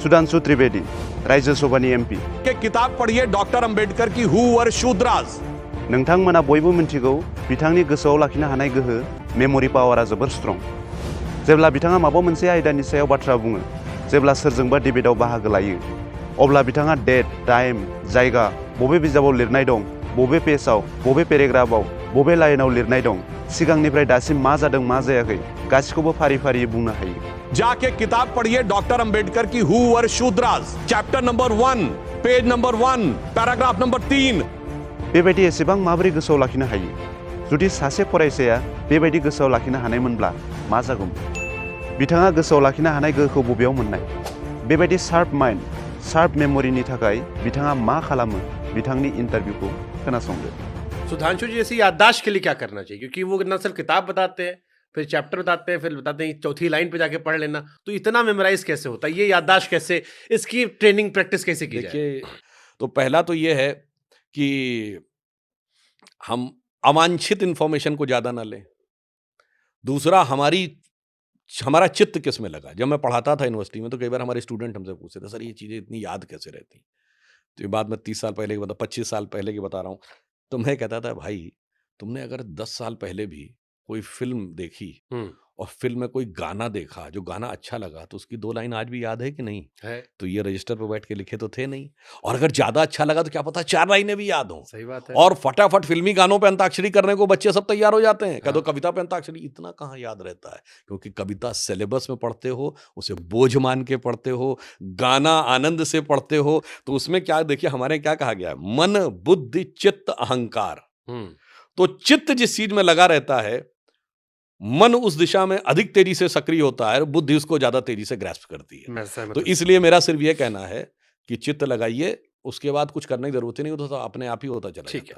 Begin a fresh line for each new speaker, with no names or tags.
Sudhanshu Trivedi, राज्यसभानि MP.
के किताब पढ़िए डॉक्टर अंबेडकर की हु वर शूद्रास।
नोंथांमोना बयबो मिन्थिगौ बिथांनि गोसोआव लाखिनो हानाय गोहो मेमरि पावारा जोबोर स्ट्रं। जेब्ला बिथाङा माबा मोनसे आयदानि सायाव बाथ्रा बुङो, जेब्ला सोरजोंबा डिबेटआव बाहागो लायो, अब्ला बिथाङा डेट, टाइम, जायगा, बबे बिजाबाव लिरनाय दं, बबे पेजआव, बबे पेरेग्राफआव, बबे लाइनाव लिरनाय दं, सिगांनिफ्राय दासिम मा जादों मा जायाखै, गासिखौबो फारि फारि बुंनो हायो।
जाके किताब पढ़िए डॉक्टर अंबेडकर की who were Shudras, chapter number 1, page number 1, paragraph number 3।
बेबायदि एसेबां माबोरै गोसोआव लाखिनो हायो? जुदि सासे फरायसाया बेबायदि गोसोआव लाखिनो हानायमोनब्ला मा जागौमोन? बिथाङा गोसोआव लाखिनो हानाय गोहोखौ बबेयाव मोननाय? बेबायदि शार्प माइन्ड, शार्प मेमोरीनि थाखाय बिथाङा मा खालामो? बिथांनि इंटरव्यूखौ खोनासंदो।
सुधांशु जी ऐसी याददाश्त के लिए क्या करना चाहिए? क्योंकि वो न सिर्फ किताब बताते हैं, फिर चैप्टर बताते हैं, फिर बताते हैं चौथी लाइन पे जाके पढ़ लेना, तो इतना मेमोराइज कैसे होता है? ये याददाश्त कैसे, इसकी ट्रेनिंग प्रैक्टिस कैसे की जाए?
देखिए, तो पहला तो ये है कि हम अवांछित इंफॉर्मेशन को ज्यादा ना लें। दूसरा, हमारा चित्त किस में लगा। जब मैं पढ़ाता था यूनिवर्सिटी में तो कई बार हमारे स्टूडेंट हमसे पूछते थे, सर ये चीजें इतनी याद कैसे रहती? तो ये बात मैं 30 साल पहले की 25 साल पहले की बता रहा हूँ। तो मैं कहता था, भाई तुमने अगर 10 साल पहले भी कोई फिल्म देखी और फिल्म में कोई गाना देखा, जो गाना अच्छा लगा, तो उसकी 2 लाइन आज भी याद है कि नहीं
है।
तो ये रजिस्टर पर बैठ के लिखे तो थे नहीं। और अगर ज्यादा अच्छा लगा तो क्या पता 4 लाइनें भी याद हों।
सही बात है।
और फटाफट फिल्मी गानों पे अंताक्षरी करने को बच्चे सब तैयार हो जाते हैं। कह दो कविता पे अंताक्षरी, इतना कहाँ याद रहता है? क्योंकि कविता सिलेबस में पढ़ते हो, उसे बोझ मान के पढ़ते हो, गाना आनंद से पढ़ते हो। तो उसमें क्या, देखिए हमारे क्या कहा गया है, मन बुद्धि चित्त अहंकार। तो चित्त जिस चीज में लगा रहता है, मन उस दिशा में अधिक तेजी से सक्रिय होता है, बुद्धि उसको ज्यादा तेजी से ग्रैस्प करती है।
मैं सहमत
तो
हूं।
इसलिए मेरा सिर्फ ये कहना है कि चित्त लगाइए, उसके बाद कुछ करने की जरूरत ही नहीं, तो अपने आप ही होता चला
ठीक
जाता है।
है।